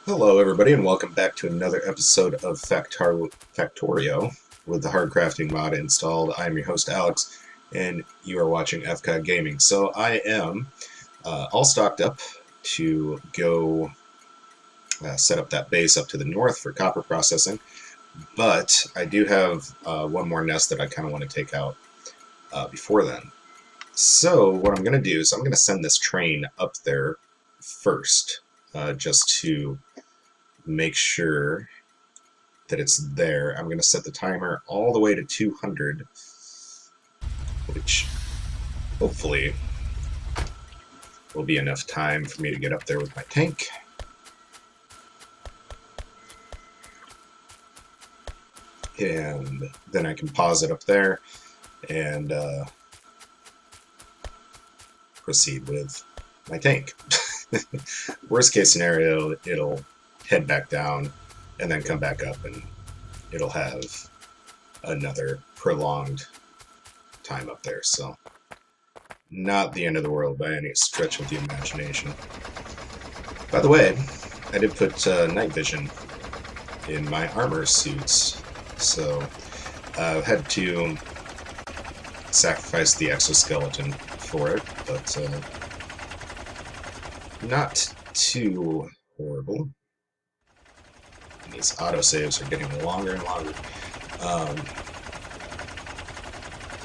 Hello, everybody, and welcome back to another episode of Factorio with the HardCrafting mod installed. I'm your host, Alex, and you are watching FCOD Gaming. So I am all stocked up to go set up that base up to the north for copper processing, but I do have one more nest that I kind of want to take out before then. So what I'm going to do is I'm going to send this train up there first, just to make sure that it's there. I'm going to set the timer all the way to 200, which hopefully will be enough time for me to get up there with my tank. And then I can pause it up there and proceed with my tank. Worst case scenario, it'll head back down and then come back up, and it'll have another prolonged time up there. So not the end of the world by any stretch of the imagination. By the way, I did put night vision in my armor suits, so I had to sacrifice the exoskeleton for it, but not too horrible. And these autosaves are getting longer and longer.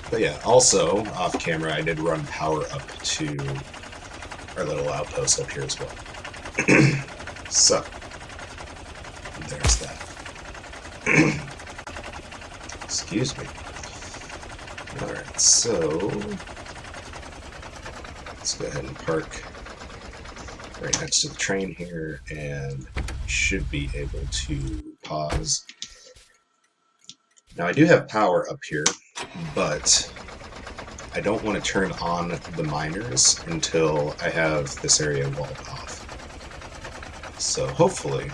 But yeah, also, off camera, I did run power up to our little outpost up here as well. So, there's that. Excuse me. Alright, so let's go ahead and park right next to the train here, and should be able to pause. Now I do have power up here, but I don't want to turn on the miners until I have this area walled off. So hopefully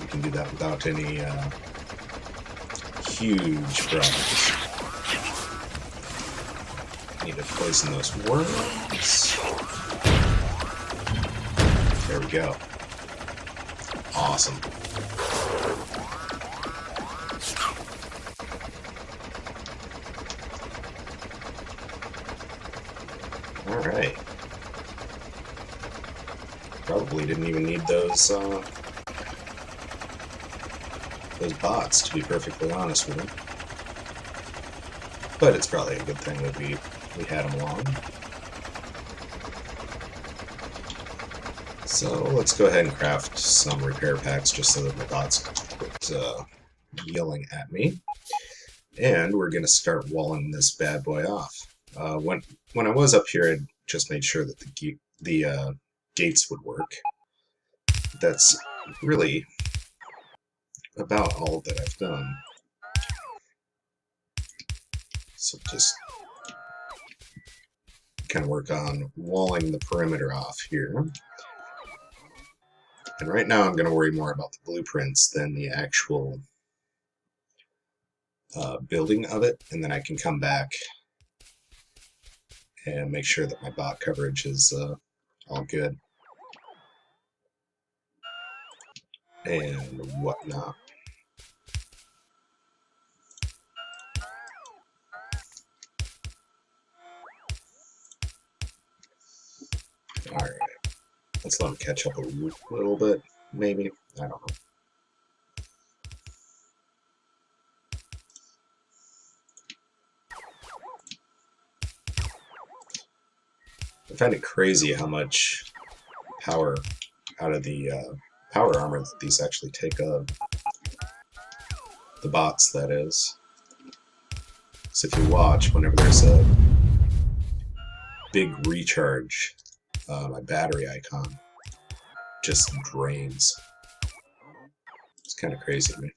we can do that without any huge problems. Need to poison those worms. There we go. Awesome. Alright. Probably didn't even need those bots, to be perfectly honest with you. But it's probably a good thing that we had them along. So let's go ahead and craft some repair packs just so that the bots quit yelling at me. And we're going to start walling this bad boy off. When I was up here, I just made sure that the gates would work. That's really about all that I've done. So just kind of work on walling the perimeter off here. And right now I'm going to worry more about the blueprints than the actual building of it, and then I can come back and make sure that my bot coverage is all good and whatnot. Alright, let's let them catch up a little bit, maybe. I don't know. I find it crazy how much power out of the power armor that these actually take up. The bots, that is. So if you watch, whenever there's a big recharge, my battery icon just drains. It's kind of crazy to me.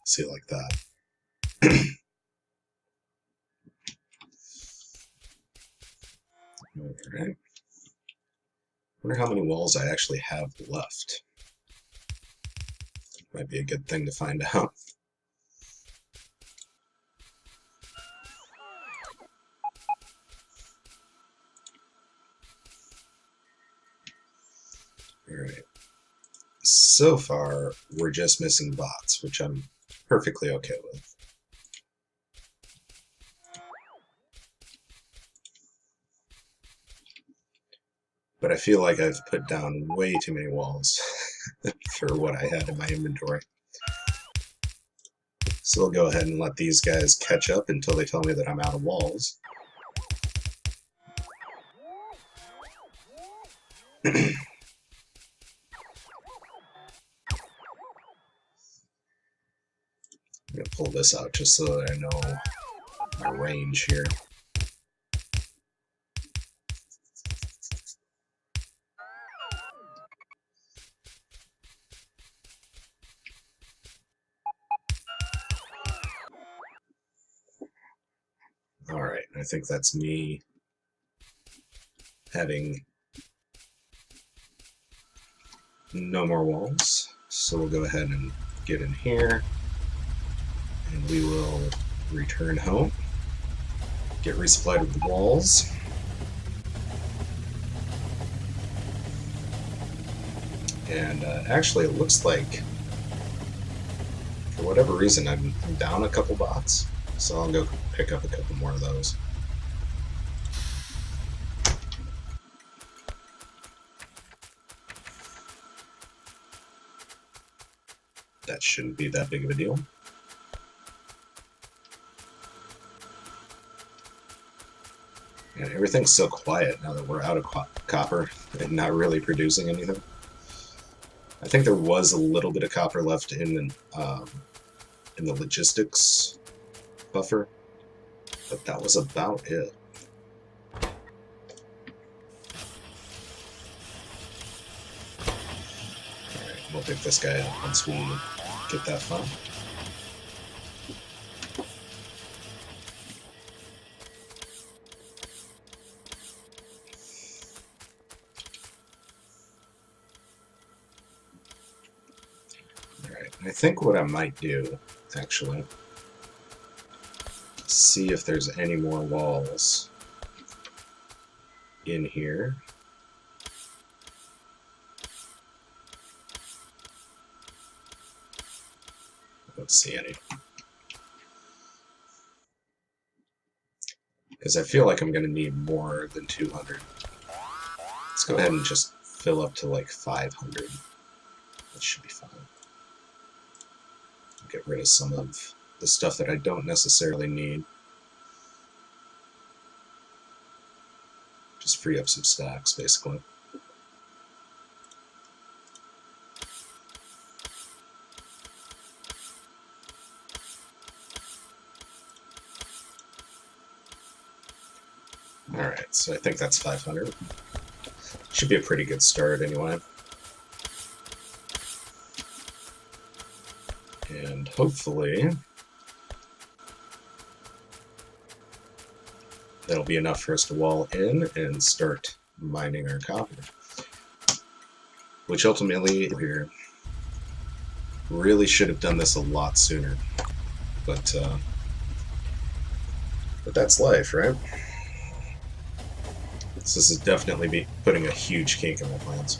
See it like that. Alright. Wonder how many walls I actually have left. Might be a good thing to find out. Alright. So far, we're just missing bots, which I'm perfectly okay with. But I feel like I've put down way too many walls for what I had in my inventory. So I'll go ahead and let these guys catch up until they tell me that I'm out of walls. I'm going to pull this out just so that I know my range here. Alright, I think that's me having no more walls. So we'll go ahead and get in here, and we will return home, get resupplied with the walls. And actually, it looks like, for whatever reason, I'm down a couple bots. So I'll go pick up a couple more of those. That shouldn't be that big of a deal. And everything's so quiet now that we're out of copper and not really producing anything. I think there was a little bit of copper left in the logistics buffer, but that was about it. Alright, we'll pick this guy up once we get that far. Alright, I think what I might do, actually, see if there's any more walls in here. I don't see any. Because I feel like I'm going to need more than 200. Let's go ahead and just fill up to like 500. That should be fine. Get rid of some of the stuff that I don't necessarily need. Just free up some stacks, basically. Alright, so I think that's 500. Should be a pretty good start anyway. And hopefully that'll be enough for us to wall in and start mining our copper. Which ultimately, here, really should have done this a lot sooner. But that's life, right? So this is definitely putting a huge kink in my plans.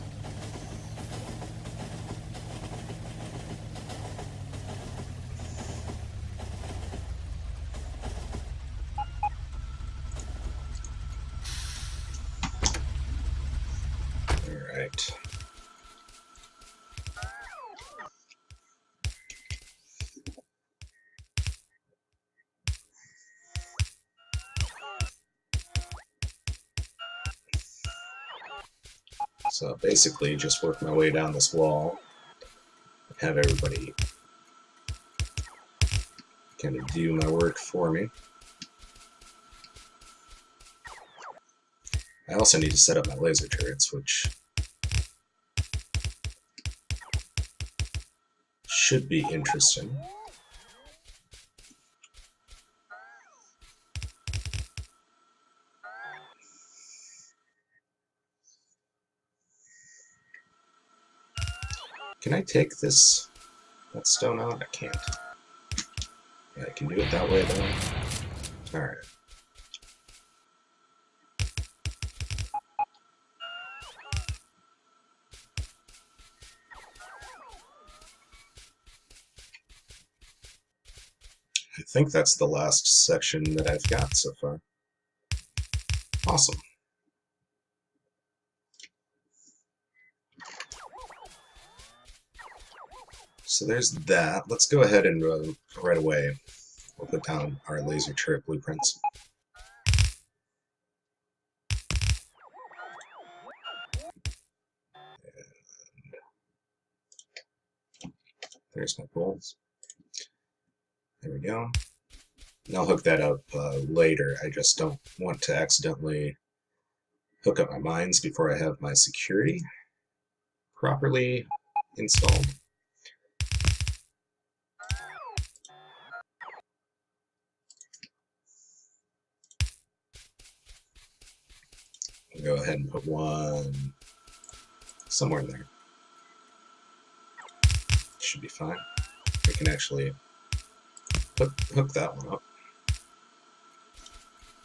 Alright. So basically, just work my way down this wall, have everybody kind of do my work for me. I also need to set up my laser turrets, which should be interesting. Can I take that stone out? I can't. Yeah, I can do it that way though. Alright. think that's the last section that I've got so far. Awesome. So there's that. Let's go ahead and right away we'll put down our laser turret blueprints. There's my bolts. There we go. And I'll hook that up later. I just don't want to accidentally hook up my mines before I have my security properly installed. I'll go ahead and put one somewhere in there. Should be fine. We can actually hook that one up.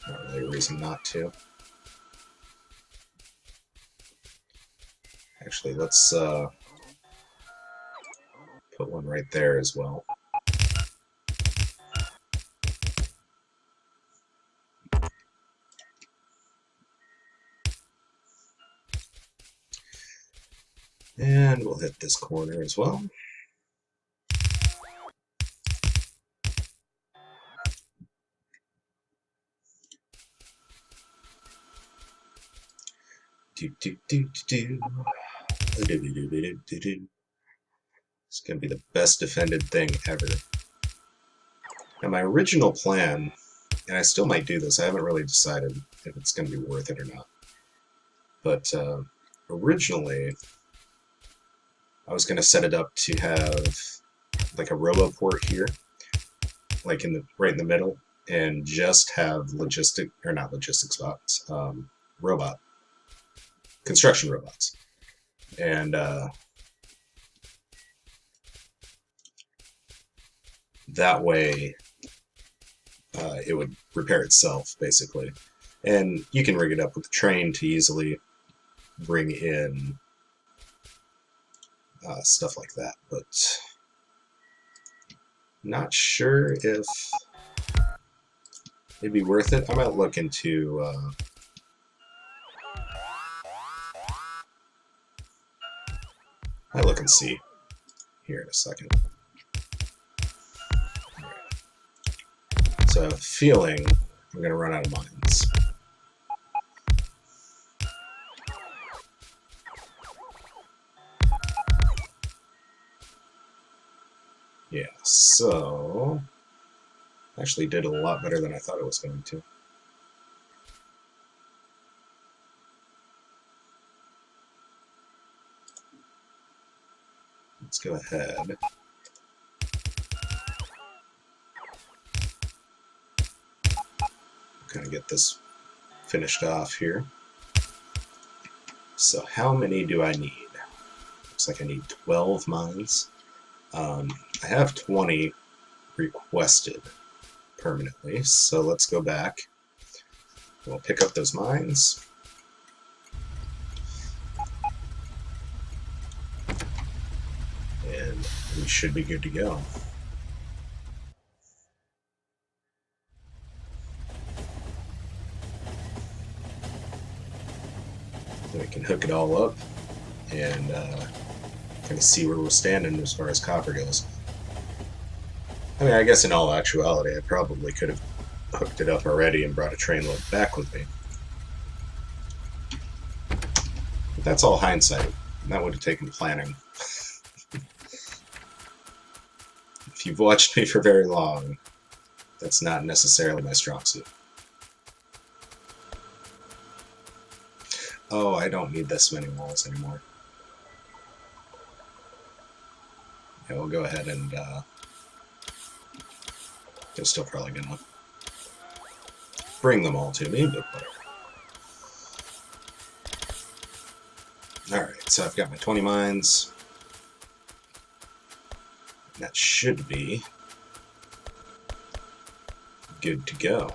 Not really a reason not to. Actually, let's put one right there as well. And we'll hit this corner as well. It's going to be the best defended thing ever. Now my original plan, and I still might do this, I haven't really decided if it's going to be worth it or not. But originally, I was going to set it up to have like a robo port here, like right in the middle, and just have construction robots. And that way it would repair itself, basically. And you can rig it up with a train to easily bring in stuff like that, but not sure if it'd be worth it. I might look into I'll look and see here in a second. So I have a feeling I'm going to run out of mines. Yeah, so actually did a lot better than I thought it was going to. Let's go ahead. Kind of get this finished off here. So how many do I need? Looks like I need 12 mines. I have 20 requested permanently, so let's go back. We'll pick up those mines. And we should be good to go. Then we can hook it all up and kind of see where we're standing as far as copper goes. I mean, I guess in all actuality, I probably could have hooked it up already and brought a train load back with me. But that's all hindsight. That would have taken planning. If you've watched me for very long, that's not necessarily my strong suit. Oh, I don't need this many walls anymore. Yeah, we'll go ahead and they're still probably gonna bring them all to me, but whatever. Alright, so I've got my 20 mines. That should be good to go.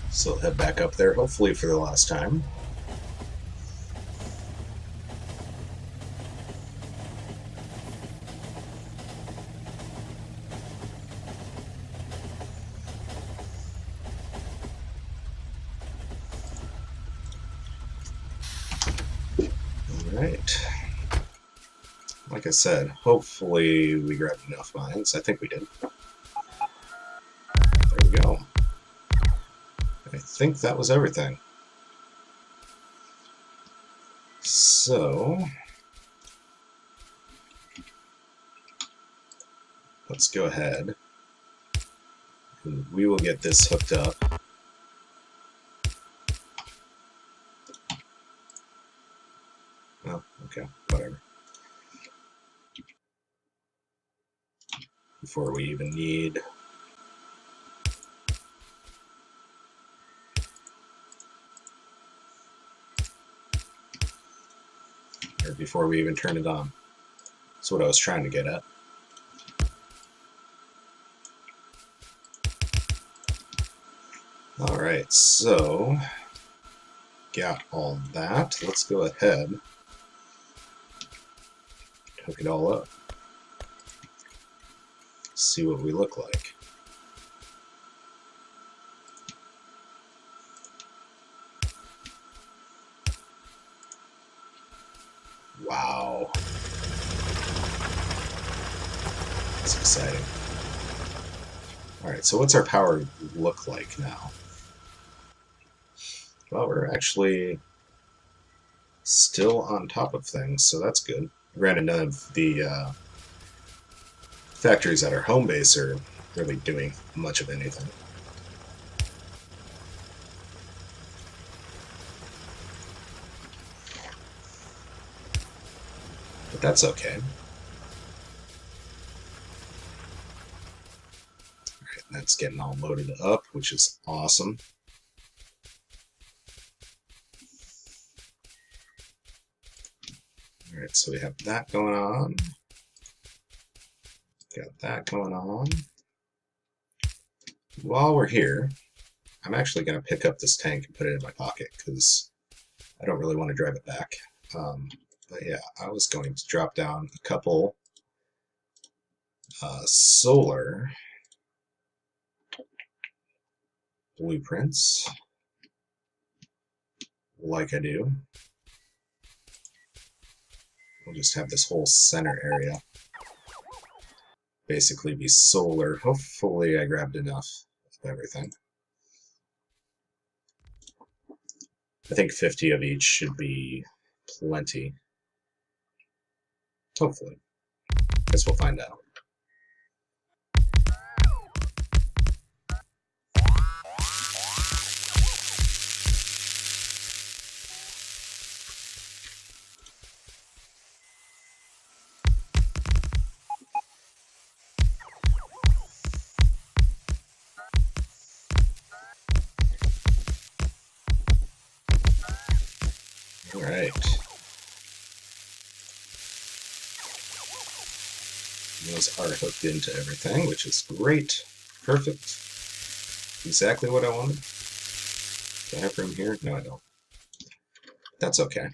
So I'll head back up there, hopefully for the last time. Alright. Like I said, hopefully we grabbed enough mines. I think we did. There we go. I think that was everything. So, let's go ahead and we will get this hooked up. Oh, okay, whatever. Before we even need or before we even turn it on. That's what I was trying to get at. Alright, so got all that. Let's go ahead, hook it all up, see what we look like. Wow. That's exciting. Alright, so what's our power look like now? Well, we're actually still on top of things, so that's good. Granted, none of the factories at our home base are really doing much of anything. But that's okay. Alright, that's getting all loaded up, which is awesome. Alright, so we have that going on. Got that going on. While we're here, I'm actually going to pick up this tank and put it in my pocket because I don't really want to drive it back. But yeah, I was going to drop down a couple solar blueprints, like I do. We'll just have this whole center area basically be solar. Hopefully I grabbed enough of everything. I think 50 of each should be plenty. Hopefully. Guess we'll find out. Alright. Those are hooked into everything, which is great. Perfect. Exactly what I wanted. Do I have room here? No, I don't. That's okay.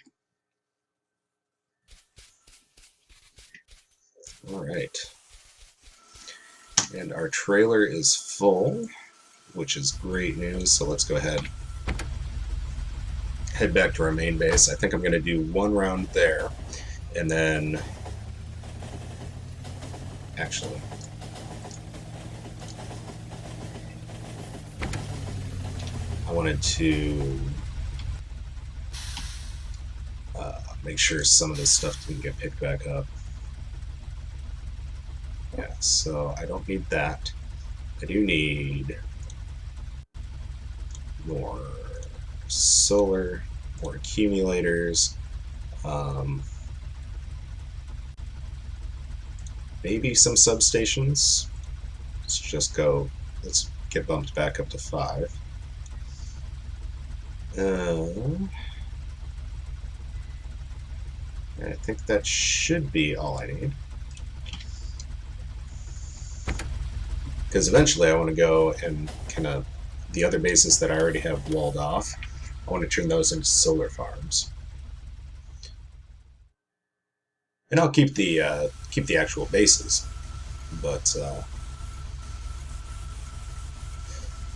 Alright. And our trailer is full, which is great news, so let's go ahead. Head back to our main base. I think I'm going to do one round there, and then... Actually... I wanted to make sure some of this stuff didn't get picked back up. Yeah, so I don't need that. I do need more solar, more accumulators, maybe some substations. Let's get bumped back up to 5. I think that should be all I need. Because eventually I want to go and kind of, the other bases that I already have walled off, I want to turn those into solar farms. And I'll keep the actual bases, but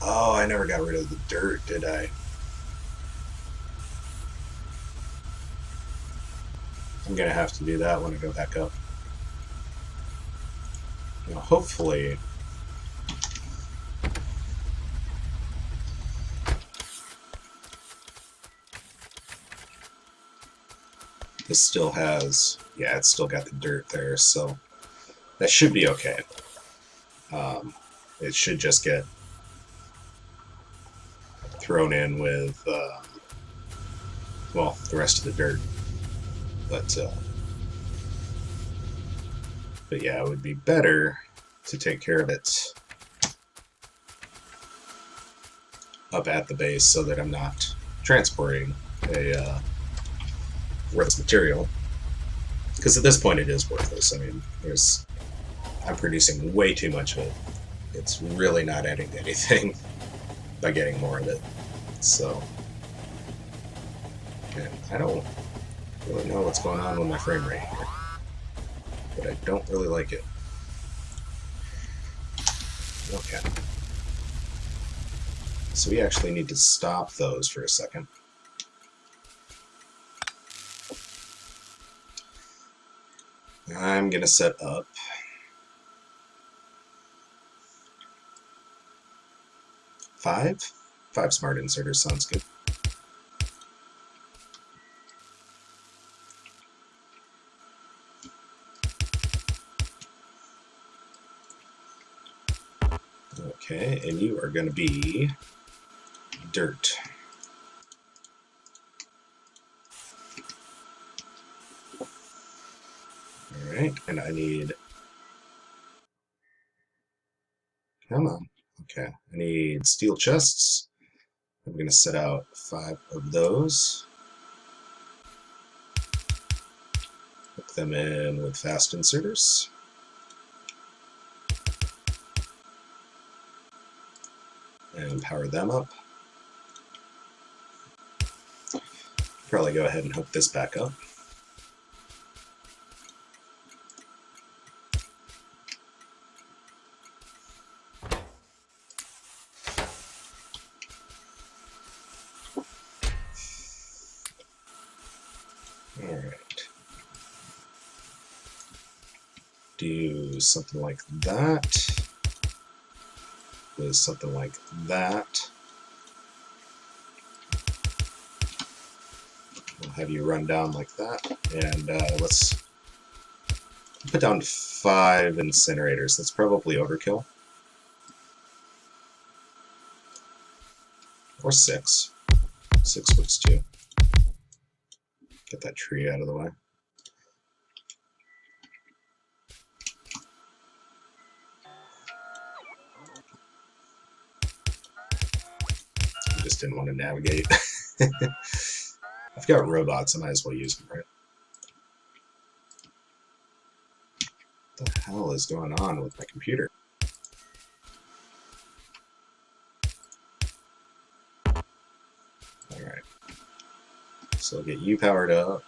oh, I never got rid of the dirt, did I? I'm gonna have to do that when I go back up. Now, hopefully, this still has, yeah, it's still got the dirt there, so that should be okay. It should just get thrown in with, well, the rest of the dirt. But yeah, it would be better to take care of it up at the base so that I'm not transporting a worthless material. Because at this point it is worthless. I mean, I'm producing way too much of it. It's really not adding to anything by getting more of it. So, and I don't really know what's going on with my frame rate here, but I don't really like it. Okay. So we actually need to stop those for a second. I'm going to set up five smart inserters. Sounds good. Okay, and you are going to be dirt. Alright, and I need... Come on. Okay, I need steel chests. I'm going to set out 5 of those. Hook them in with fast inserters. And power them up. Probably go ahead and hook this back up. Alright. Do something like that. With something like that. We'll have you run down like that. And let's put down 5 incinerators. That's probably overkill. Or 6. 6 works too. Get that tree out of the way. I just didn't want to navigate. I've got robots, I might as well use them, right? What the hell is going on with my computer? Alright. So I'll get you powered up,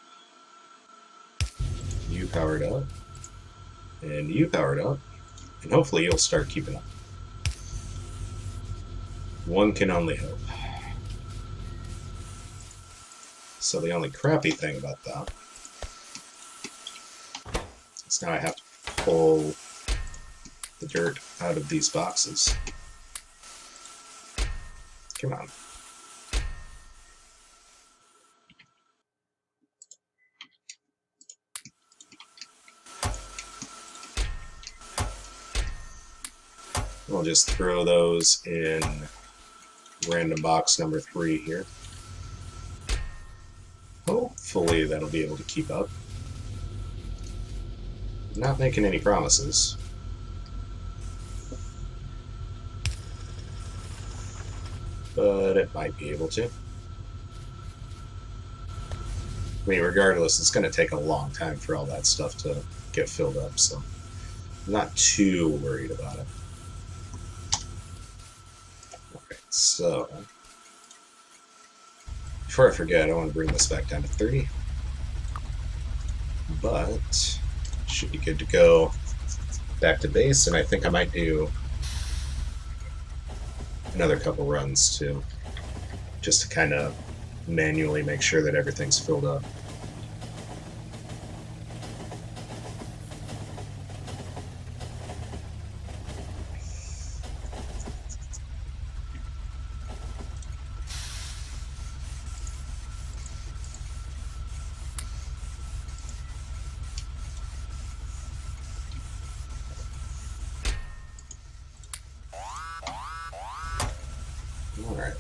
you powered up, and you powered up, and hopefully you'll start keeping up. One can only hope. So the only crappy thing about that is now I have to pull the dirt out of these boxes. Come on. We'll just throw those in random box number 3 here. Hopefully that'll be able to keep up. Not making any promises. But it might be able to. I mean, regardless, it's going to take a long time for all that stuff to get filled up, so I'm not too worried about it. Okay, so before I forget, I want to bring this back down to 30. But should be good to go back to base, and I think I might do another couple runs too, just to kind of manually make sure that everything's filled up. Alright.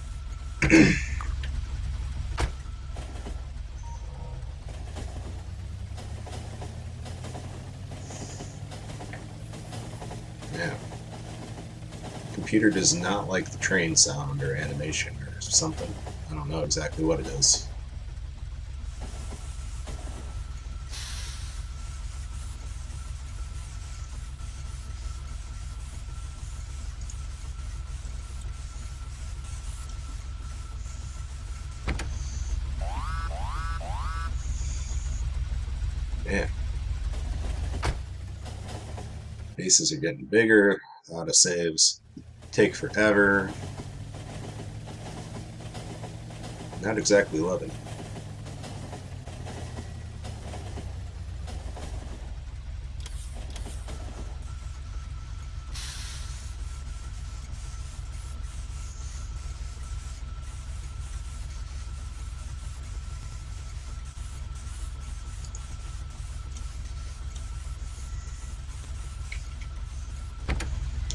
Yeah. Computer does not like the train sound or animation or something. I don't know exactly what it is. Yeah. Bases are getting bigger, autosaves take forever. Not exactly loving it.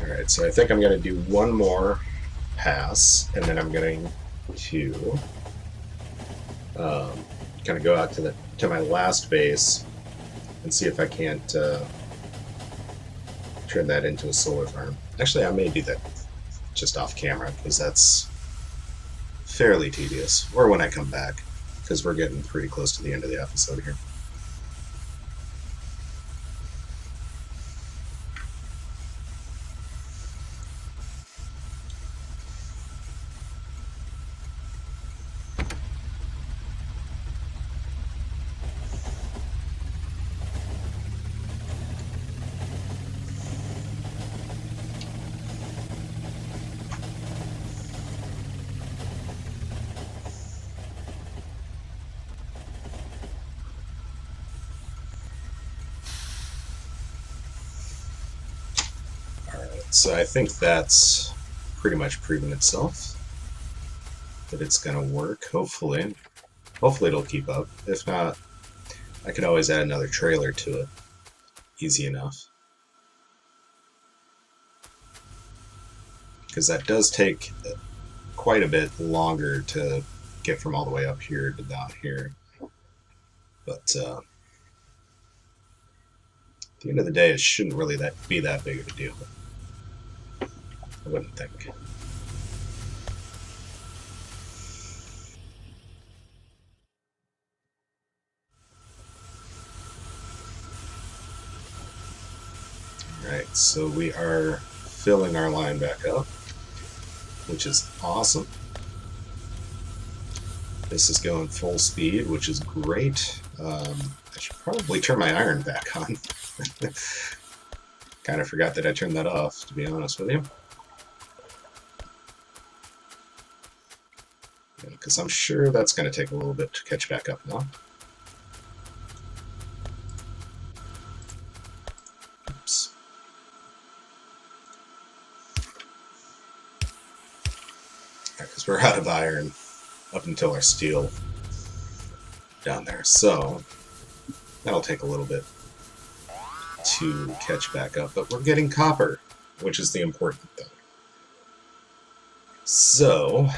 Alright, so I think I'm going to do one more pass, and then I'm going to kind of go out to my last base and see if I can't turn that into a solar farm. Actually, I may do that just off camera, because that's fairly tedious. Or when I come back, because we're getting pretty close to the end of the episode here. So I think that's pretty much proven itself that it's going to work. Hopefully it'll keep up. If not, I could always add another trailer to it. Easy enough. Because that does take quite a bit longer to get from all the way up here to down here. But at the end of the day, it shouldn't really be that big of a deal. I wouldn't think. Alright, so we are filling our line back up, which is awesome. This is going full speed, which is great. I should probably turn my iron back on. Kind of forgot that I turned that off, to be honest with you. Because I'm sure that's going to take a little bit to catch back up now. Oops. Because we're out of iron up until our steel down there. So that'll take a little bit to catch back up. But we're getting copper, which is the important thing. So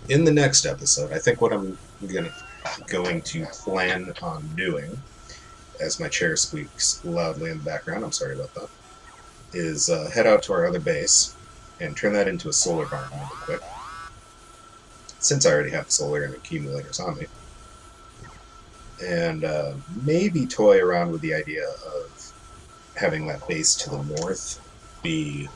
in the next episode, I think what I'm going to plan on doing, as my chair squeaks loudly in the background, I'm sorry about that, is head out to our other base and turn that into a solar farm real quick. Since I already have solar and accumulators on me. And maybe toy around with the idea of having that base to the north be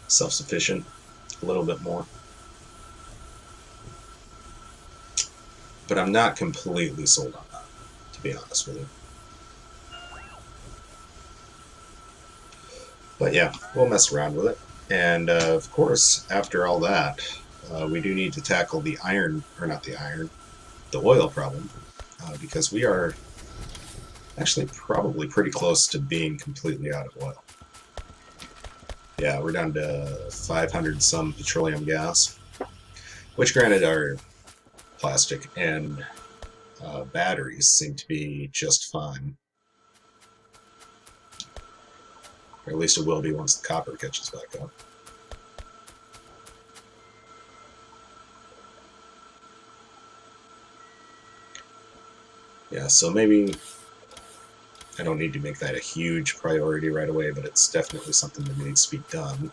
self-sufficient a little bit more. But I'm not completely sold on that, to be honest with you. But yeah, we'll mess around with it. And of course, after all that, we do need to tackle the oil problem, because we are actually probably pretty close to being completely out of oil. Yeah, we're down to 500 some petroleum gas, which granted our plastic and batteries seem to be just fine. Or at least it will be once the copper catches back up. Yeah, so maybe I don't need to make that a huge priority right away, but it's definitely something that needs to be done.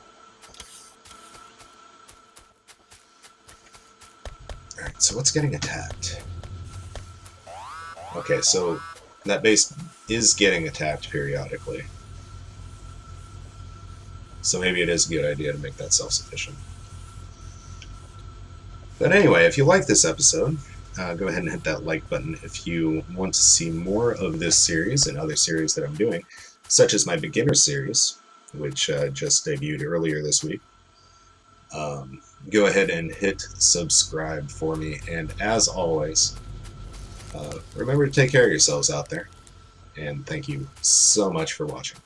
Alright, so what's getting attacked? Okay, so that base is getting attacked periodically. So maybe it is a good idea to make that self-sufficient. But anyway, if you like this episode, go ahead and hit that like button if you want to see more of this series and other series that I'm doing, such as my beginner series, which just debuted earlier this week. Go ahead and hit subscribe for me, and as always, remember to take care of yourselves out there, and thank you so much for watching.